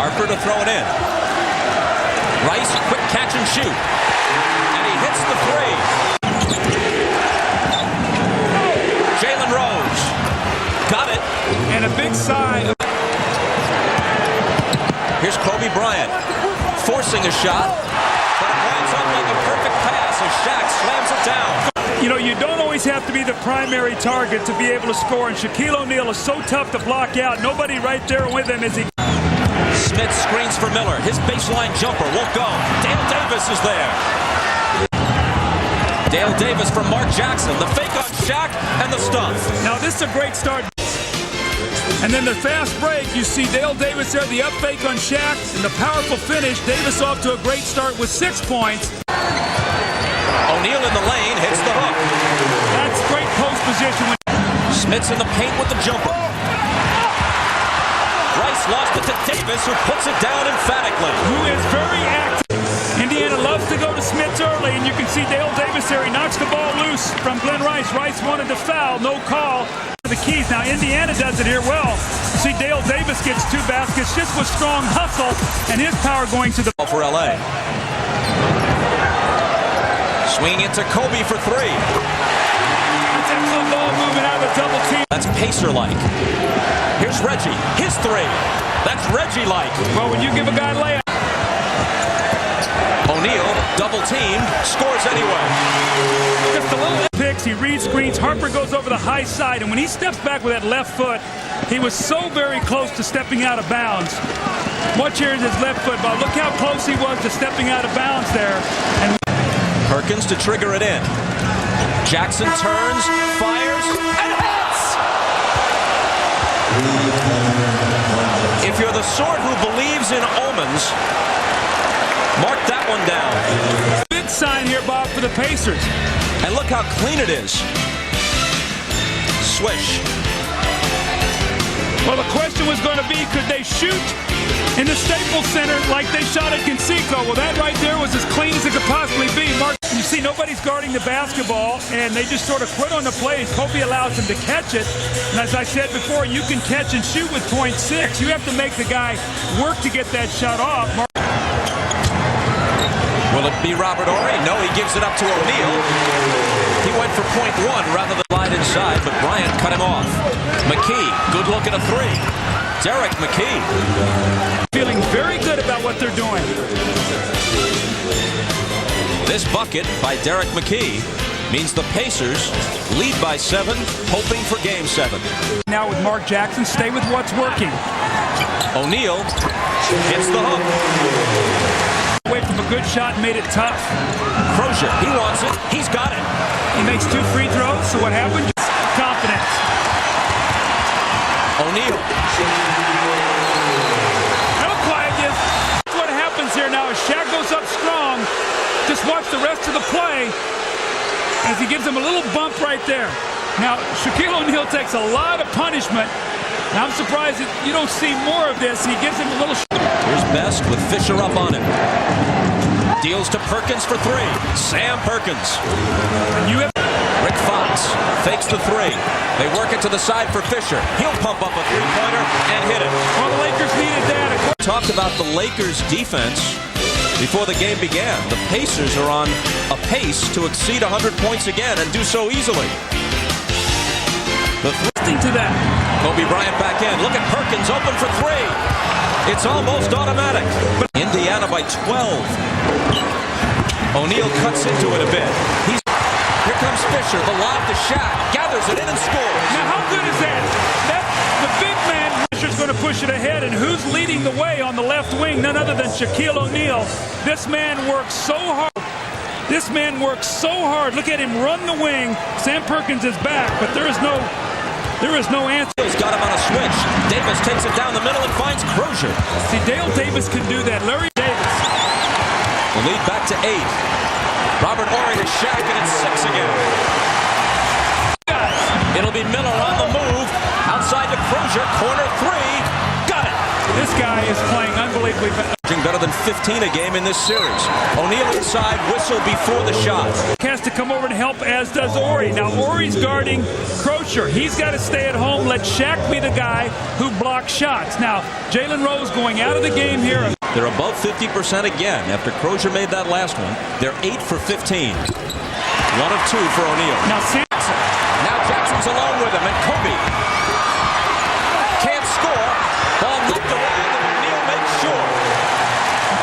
Harper to throw it in. Rice, quick catch and shoot. And he hits the three. Jalen Rose. Got it. And a big sigh. Here's Kobe Bryant. Forcing a shot. But it winds up like a perfect pass as Shaq slams it down. You know, you don't always have to be the primary target to be able to score. And Shaquille O'Neal is so tough to block out. Nobody right there with him as he... Smith screens for Miller. His baseline jumper won't go. Dale Davis is there. Dale Davis from Mark Jackson. The fake on Shaq and the stuff. Now this is a great start. And then the fast break, you see Dale Davis there, the up fake on Shaq, and the powerful finish. Davis off to a great start with 6 points. O'Neal in the lane, hits the hook. That's great post position. Smith's in the paint with the jumper. Rice lost it to Davis, who puts it down emphatically. Who is very active. Indiana loves to go to Smith early, and you can see Dale Davis there. He knocks the ball loose from Glenn Rice. Rice wanted to foul, no call. The keys. Now Indiana does it here well. See Dale Davis gets 2 baskets just with strong hustle and his power going to the ball for LA. Swing into Kobe for 3. That's excellent ball movement out of the double team. That's Pacesr-like. Here's Reggie. His 3. That's Reggie-like. Well, when you give a guy a layup. O'Neal, double teamed, scores anyway. Just a little picks, he reads screens, Harper goes over the high side, and when he steps back with that left foot, he was so very close to stepping out of bounds. Watch here is his left foot, but look how close he was to stepping out of bounds there. And Perkins to trigger it in. Jackson turns, fires, and hits! If you're the sort who believes in omens, mark that one down. Big sign here, Bob, for the Pacers. And look how clean it is. Swish. Well, the question was going to be, could they shoot in the Staples Center like they shot at Conseco? Well, that right there was as clean as it could possibly be. Mark, you see, nobody's guarding the basketball, and they just sort of quit on the play, and Kobe allows them to catch it. And as I said before, you can catch and shoot with .6. You have to make the guy work to get that shot off. Will it be Robert Horry? No, he gives it up to O'Neal. He went for .1 rather than slide inside, but Bryant cut him off. McKee, good look at a 3. Derek McKee. Feeling very good about what they're doing. This bucket by Derek McKee means the Pacers lead by 7, hoping for Game 7. Now with Mark Jackson, stay with what's working. O'Neal hits the hook. Away from a good shot, made it tough. Crozier, he wants it. He's got it. He makes 2 free throws, so what happened? Confidence. O'Neal. That'll quiet you. That's what happens here now as Shaq goes up strong. Just watch the rest of the play as he gives him a little bump right there. Now, Shaquille O'Neal takes a lot of punishment. Now, I'm surprised that you don't see more of this. He gives him a little... Here's Best with Fisher up on him. Deals to Perkins for 3. Sam Perkins. You have... Rick Fox fakes the 3. They work it to the side for Fisher. He'll pump up a 3-pointer and hit it. Well, the Lakers needed that. Talked about the Lakers' defense before the game began. The Pacers are on a pace to exceed 100 points again and do so easily. The to that. Kobe Bryant back in. Look at Perkins open for 3. It's almost automatic. But Indiana by 12. O'Neal cuts into it a bit. Here comes Fisher, the lob to Shaq. Gathers it in and scores. Now how good is that? The big man Fisher's going to push it ahead, and who's leading the way on the left wing? None other than Shaquille O'Neal. This man works so hard. This man works so hard. Look at him run the wing. Sam Perkins is back, but there is no answer. He's got him on a switch. Davis takes it down the middle and finds Crozier. See, Dale Davis can do that. Larry Davis. The lead back to 8. Robert Horry to Shaq, and it's 6 again. It'll be Miller on the move. Outside to Crozier, corner 3. Got it. This guy is playing unbelievably fast. Better than 15 a game in this series. O'Neal inside, whistle before the shot. Has to come over to help, as does Ori. Now Ori's guarding Crozier. He's got to stay at home. Let Shaq be the guy who blocks shots. Now Jalen Rose going out of the game here. They're above 50% again after Crozier made that last one. They're 8 for 15. 1 of 2 for O'Neal. Now Jackson. Now Jackson's alone with him, and Kobe can't score. Ball knocked away, and O'Neal makes sure.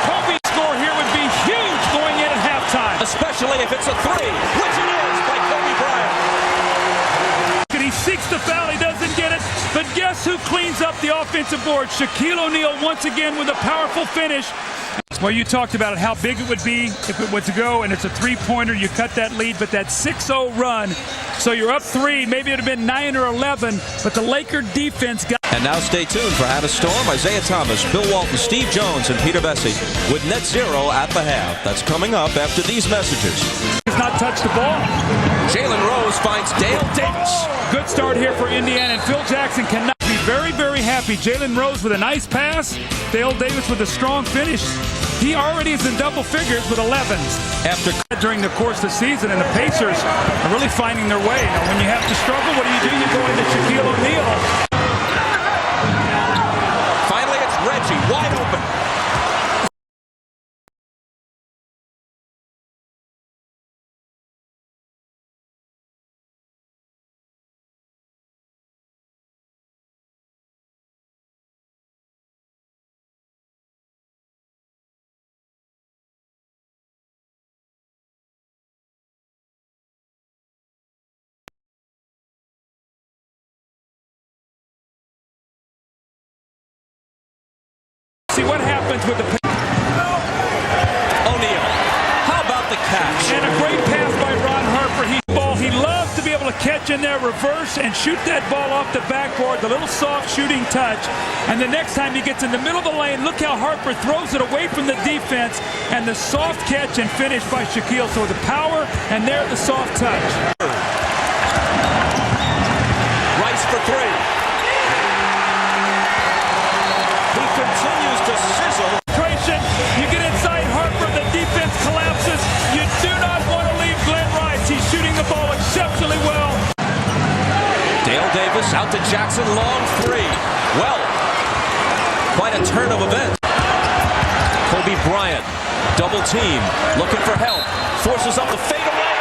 Kobe's score here would be huge going in at halftime. Especially if it's a 3, which it is by Kobe Bryant. He seeks the foul, he doesn't get it, but guess who cleans up the offensive board? Shaquille O'Neal once again with a powerful finish. Well, you talked about it, how big it would be if it was to go, and it's a three-pointer, you cut that lead, but that 6-0 run, so you're up 3, maybe it would have been 9 or 11, but the Laker defense got... And now stay tuned for How to Storm. Isaiah Thomas, Bill Walton, Steve Jones, and Peter Bessie with net zero at the half. That's coming up after these messages. Has not touched the ball. Jalen Rose finds Dale Davis. Good start here for Indiana, and Phil Jackson cannot be very, very happy. Jalen Rose with a nice pass. Dale Davis with a strong finish. He already is in double figures with 11s. After during the course of the season, and the Pacers are really finding their way. Now, when you have to struggle, what do? You go into Shaquille O'Neal. Finally, it's Reggie, wide open. See what happens with the O'Neal. How about the catch? and a great pass by Ron Harper. He loves to be able to catch in there, reverse, and shoot that ball off the backboard. The little soft shooting touch. And the next time he gets in the middle of the lane, look how Harper throws it away from the defense, and the soft catch and finish by Shaquille. So the power, and there the soft touch. Rice for 3. He continues to sizzle. You get inside Harper, the defense collapses. You do not want to leave Glenn Rice. He's shooting the ball exceptionally well. Dale Davis out to Jackson, long 3. Well, quite a turn of events. Kobe Bryant, double team, looking for help. Forces up the fadeaway,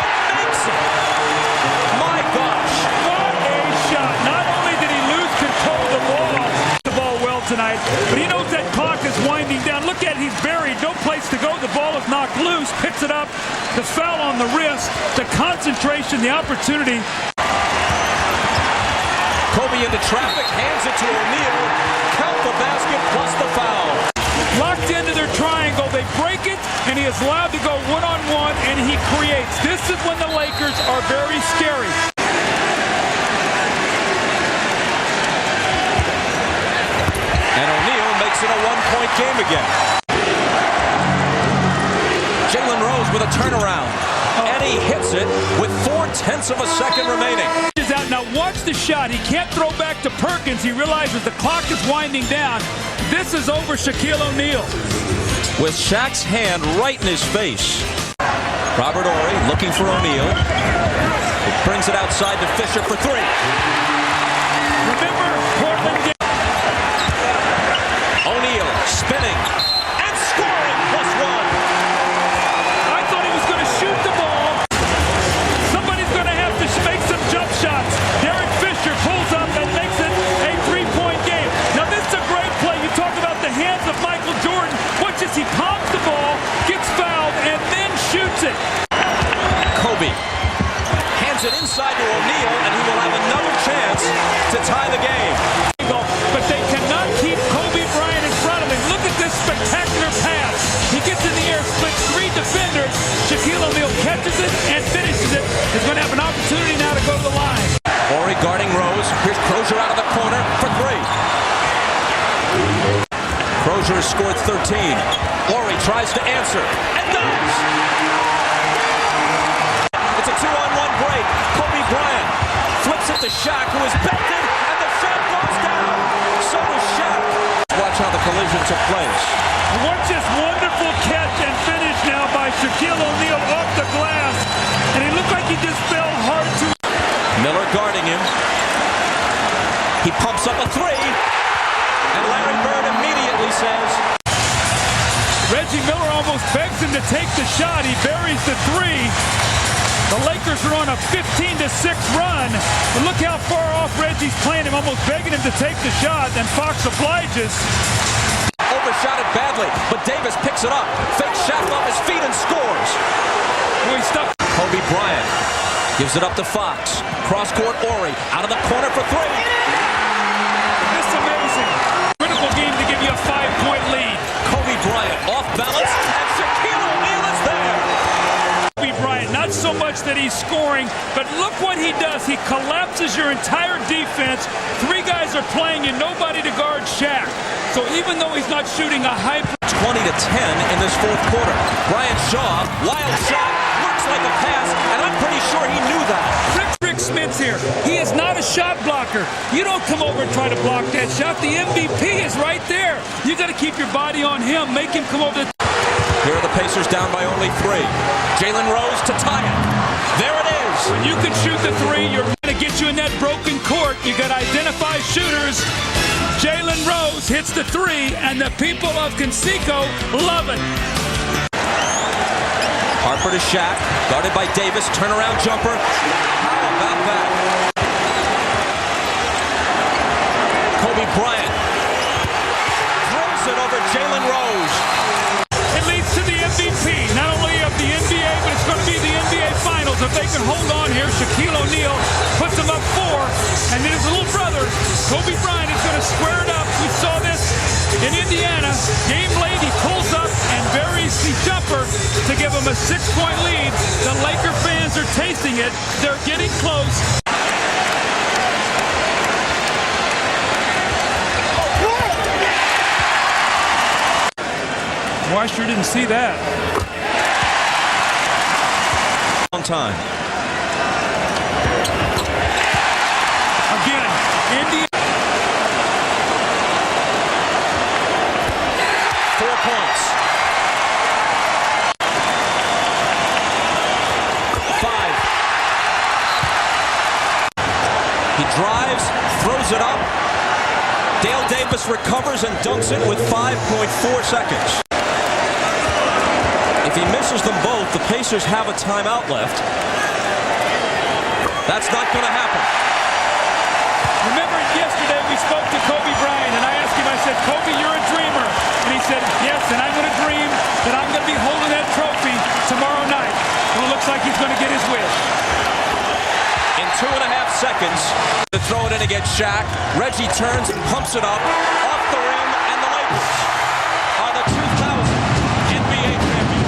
makes it. My gosh. What a shot. Not only did he lose control of the ball well tonight, but he knows that clock is winding down. Look at it, he's buried, no place to go. The ball is knocked loose, picks it up, the foul on the wrist, the concentration, the opportunity. Kobe into traffic, hands it to O'Neal. Count the basket plus the foul. Locked into their triangle, they break it, and he is allowed to go one-on-one, and he creates. This is when the Lakers are very scary. And O'Neal makes it a one-point game again. Jalen Rose with a turnaround. And he hits it with 0.4 of a second remaining. Now watch the shot. He can't throw back to Perkins. He realizes the clock is winding down. This is over Shaquille O'Neal. With Shaq's hand right in his face. Robert Horry looking for O'Neal. It brings it outside to Fisher for 3. Remember, Portland. O'Neal spinning and scoring +1. I thought he was going to shoot the ball. Somebody's going to have to make some jump shots. Derek Fisher pulls up and makes it a 3-point game. Now this is a great play. You talk about the hands of Michael Jordan. Watch as he palms the ball, gets fouled, and then shoots it. Kobe hands it inside to O'Neal, and he will have another chance to tie the game. But they cannot keep Kobe Bryant in front of him. Look at this spectacular pass. He gets in the air, splits 3 defenders. Shaquille O'Neal catches it and finishes it. He's going to have an opportunity now to go to the line. Horry guarding Rose. Here's Crozier out of the corner for 3. Crozier has scored 13. Horry tries to answer and does. It's a 2-on-1 break. Kobe Bryant flips it to Shaq, who is belted, and the shot goes down. So does Shaq. Watch how the collision took place. Watch this wonderful catch and finish now by Shaquille O'Neal off the glass. And he looked like he just fell hard to... Miller guarding him. He pumps up a three. And Larry Bird immediately says... Reggie Miller almost begs him to take the shot. He buries the three. The Lakers are on a 15-6 run. But look how far off Reggie's playing him, almost begging him to take the shot. And Fox obliges. Overshot it badly, but Davis picks it up. Fake shot off his feet and scores. Boy, stuck. Kobe Bryant gives it up to Fox. Cross-court Ori out of the corner for three. This is amazing. Critical game to give you a 5-point lead. Kobe Bryant off balance, and Shaquille O'Neal is there. Kobe Bryant, not so much that he's scoring, but look what he does. He collapses your entire defense. Three guys are playing and nobody to guard Shaq. So even though he's not shooting a high... 20-10 in this fourth quarter. Brian Shaw, wild shot, looks like a pass, and I'm pretty sure he knew that. Rick Smith's here. He is not a shot blocker. You don't come over and try to block that shot. The MVP is right there. You got to keep your body on him. Make him come over the... Here are the Pacers down by only three. Jalen Rose to tie it. There it is. When you can shoot the three, you're going to get you in that broken court. You got to identify shooters. Jalen Rose hits the three, and the people of Conseco love it. Harper to Shaq, guarded by Davis, turnaround jumper. How about that? Kobe Bryant throws it over Jalen Rose. It leads to the MVP, not only of the NBA, but it's going to be the NBA Finals. If they can hold on here, Shaquille O'Neal puts them up 4, and then his little brother, Kobe Bryant, is going to square it up. We saw this in Indiana. Game late, he pulls up and buries the jumper to give him a 6-point lead. The Laker fans are tasting it. They're getting close. Well, I sure didn't see that. On time. Again, Indiana. 4 points. 5. He drives, throws it up. Dale Davis recovers and dunks it with 5.4 seconds. If he misses them both, the Pacers have a timeout left. That's not going to happen. Remember yesterday we spoke to Kobe Bryant, and I asked him, I said, Kobe, you're a dreamer. And he said, yes, and I'm going to dream that I'm going to be holding that trophy tomorrow night. Well, it looks like he's going to get his wish. In 2.5 seconds, to throw it in against Shaq. Reggie turns and pumps it up, off the rim, and the Lakers are the 2000 NBA champions.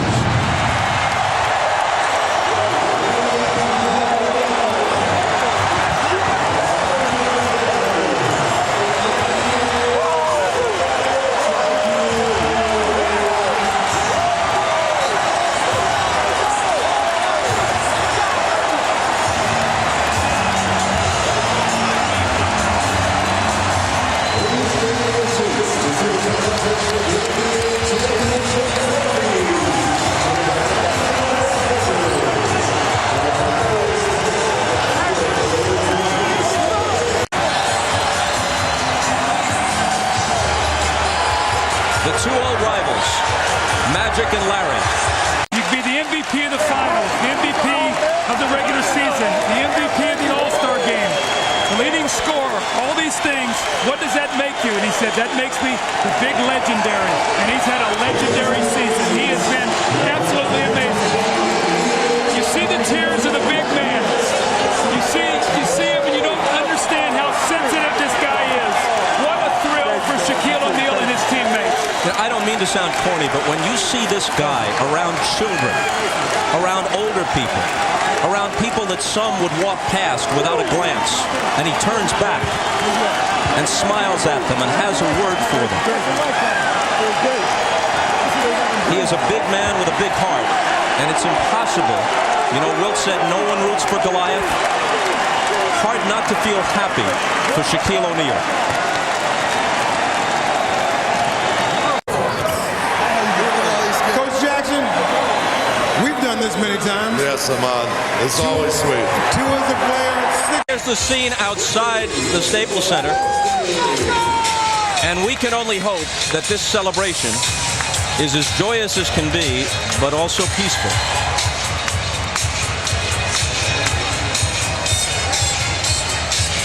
The two old rivals, Magic and Larry. You could be the MVP of the finals, the MVP of the regular season, the MVP of the All-Star game, the leading scorer, all these things. What does that make you? And he said, that makes me the big legendary. And he's had a legendary season. He has been absolutely amazing. You see the tears of the big man. You see him and you don't understand how sensitive this guy is. What a thrill for Shaquille O'Neal and his teammates. I don't mean to sound corny, but when you see this guy around children, around older people, around people that some would walk past without a glance, and he turns back and smiles at them and has a word for them. He is a big man with a big heart, and it's impossible. You know, Wilt said no one roots for Goliath. Hard not to feel happy for Shaquille O'Neal. done this many times. Yes, Ahmad. It's always sweet. 2 as a player, 6. Here's the scene outside the Staples Center. And we can only hope that this celebration is as joyous as can be, but also peaceful.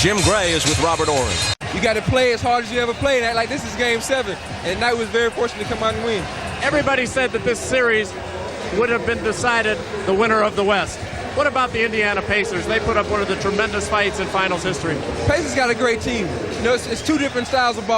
Jim Gray is with Robert Ory. You got to play as hard as you ever played. Act like this is Game 7. And Knight was very fortunate to come out and win. Everybody said that this series would have been decided the winner of the West. What about the Indiana Pacers? They put up one of the tremendous fights in finals history. Pacers got a great team. You know, it's 2 different styles of ball.